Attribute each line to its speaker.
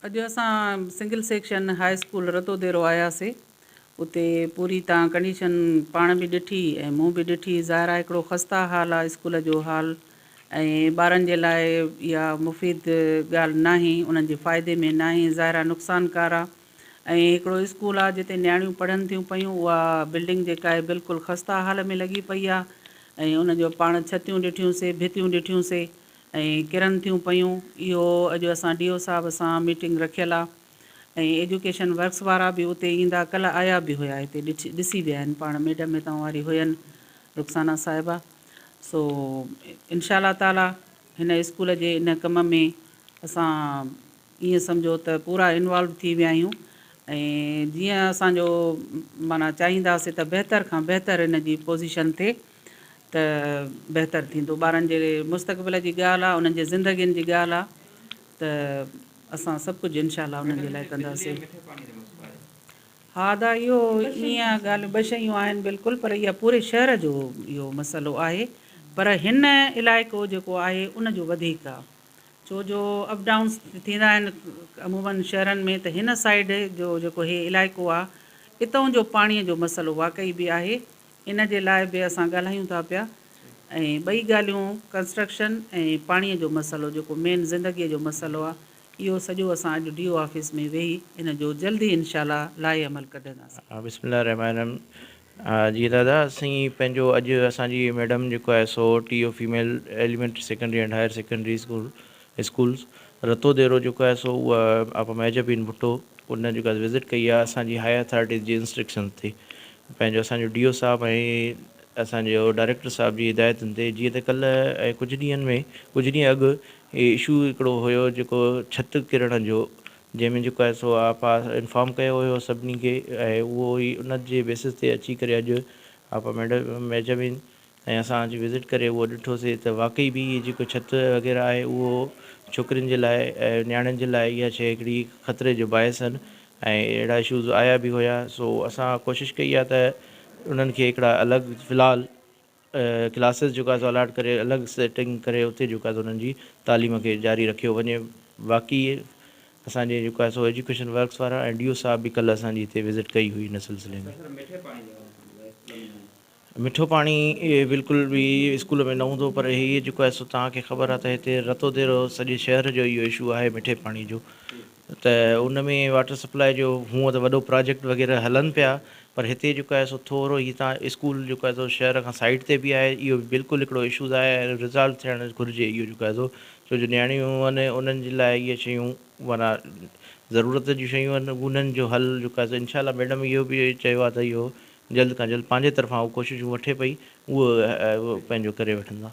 Speaker 1: अॼु असां single section high school रतोदेरो आयासीं। उते पूरी तव्हां कंडीशन पाण बि ॾिठी ऐं मूं बि ॾिठी। ज़ाहिर आहे हिकिड़ो ख़स्ता हाल आहे स्कूल जो हाल, ऐं ॿारनि जे लाइ इहा मुफ़ीद ॻाल्हि न आहे, उन्हनि जे फ़ाइदे में न आहे, ज़ाहिर आहे नुक़सानकार आहे। ऐं हिकिड़ो स्कूल आहे जिते नियाणियूं पढ़नि थियूं पियूं, उहा बिल्डिंग जेका आहे बिल्कुलु ख़स्ता हाल में लॻी पई आहे। ऐं उनजो पाण छतियूं ॾिठियूंसीं, भितियूं ॾिठियूंसीं ऐं किरनि थियूं पियूं। इहो अॼु असां DO साहिब सां मीटिंग रखियल आहे ऐं एजुकेशन वर्क्स वारा बि उते ईंदा, कल्ह आया बि हुया, हिते ॾिसी विया आहिनि। पाण मैडम हितां वारी हुयनि, रुखसाना साहिबा। सो इंशा ताला हिन स्कूल जे इन कम में असां ईअं सम्झो त पूरा इन्वॉल्व थी विया आहियूं ऐं जीअं असांजो माना चाहींदासीं त बहितर खां बहितर इन जी पोज़ीशन थिए त बहितर थींदो। ॿारनि जे मुस्तक़बिल जी ॻाल्हि आहे, उन्हनि जे ज़िंदगियुनि जी ॻाल्हि आहे, त असां सभु कुझु इंशा उन्हनि जे लाइ कंदासीं। हा दा, इहो ईअं ॻाल्हि ॿ शयूं आहिनि बिल्कुलु, पर इहा पूरे शहर जो इहो मसइलो आहे। पर हिन इलाइक़ो जेको आहे उनजो वधीक आहे, छो जो अप डाउन्स थींदा आहिनि अमूमन शहरनि में, त हिन साइड जो जेको हे इलाइक़ो आहे, हितां जो पाणीअ जो मसइलो वाक़ई बि आहे। इन जे लाइ बि असां ॻाल्हायूं था पिया ऐं ॿई ॻाल्हियूं कंस्ट्रक्शन ऐं पाणीअ जो मसइलो जेको मेन ज़िंदगीअ जो मसइलो आहे, इहो सॼो असां अॼु DO ऑफिस में वेही इन जो जल्दी इंशा लाइ अमल कढंदासीं।
Speaker 2: बिस्मिल्लाह रहमान रहीम। जी दादा, असीं पंहिंजो अॼु असांजी मैडम जेको आहे सो TO female elementary secondary and higher secondary schools Ratodero जेको आहे सो उहा आप महजबीन भुट्टो उन जेका विज़िट कई आहे असांजी हाई अथॉरिटीज़ जी इंस्ट्रक्शन थी। पंहिंजो असांजो DO साहब ऐं असांजो डायरेक्टर साहब जी हिदायतुनि ते, जीअं त कल्ह ऐं कुझु ॾींहं अॻु इशू हिकिड़ो हुयो जेको छत किरण जो, जंहिंमें जेको आहे सो आप इंफॉर्म कयो हुयो सभिनी खे, ऐं उहो ई उन जे बेसिस ते अची करे अॼु आप महजबीन ऐं असां अॼु विज़िट करे उहो ॾिठोसीं त वाक़ई बि जेको छत वग़ैरह आहे उहो छोकिरियुनि जे लाइ ऐं नियाणियुनि जे लाइ इहा शइ हिकिड़ी ख़तरे जो बाहिस आहिनि ऐं अहिड़ा इशूज़ आया बि हुया। सो असां कोशिशि कई आहे त उन्हनि खे हिकिड़ा अलॻि फ़िलहालु क्लासिस जेको आहे सो अलाट करे, अलॻि सेटिंग करे उते जेको आहे उन्हनि जी तालीम खे जारी रखियो वञे। बाक़ी असांजे जेको आहे सो एजुकेशन वर्क्स वारा ऐं DO साहब बि कल्ह असांजी हिते विज़िट कई हुई हिन सिलसिले में। मिठो पाणी बिल्कुलु बि स्कूल में न हूंदो, पर हीअ जेको आहे सो तव्हांखे ख़बर आहे त हिते रतोदेरो सॼे शहर जो इहो इशू आहे मिठे पाणी जो। त उन में वाटर सप्लाई जो हूअं त वॾो प्रोजेक्ट वग़ैरह हलनि पिया, पर हिते जेको आहे सो थोरो ई तव्हां स्कूल जेको आहे सो शहर खां साइड ते बि आहे। इहो बिल्कुलु हिकिड़ो इशूज़ आहे ऐं रिज़ॉल्व थियणु घुरिजे इहो जेको आहे सो, छो जो नियाणियूं आहिनि उन्हनि जे लाइ इहे शयूं माना ज़रूरत जूं शयूं आहिनि, उन्हनि जो हल जेको आहे सो इंशा मैडम इहो बि चयो आहे त इहो जल्द खां जल्द पंहिंजे तरफ़ां उहो कोशिशूं वठे पई, उहो पंहिंजो करे वठंदा।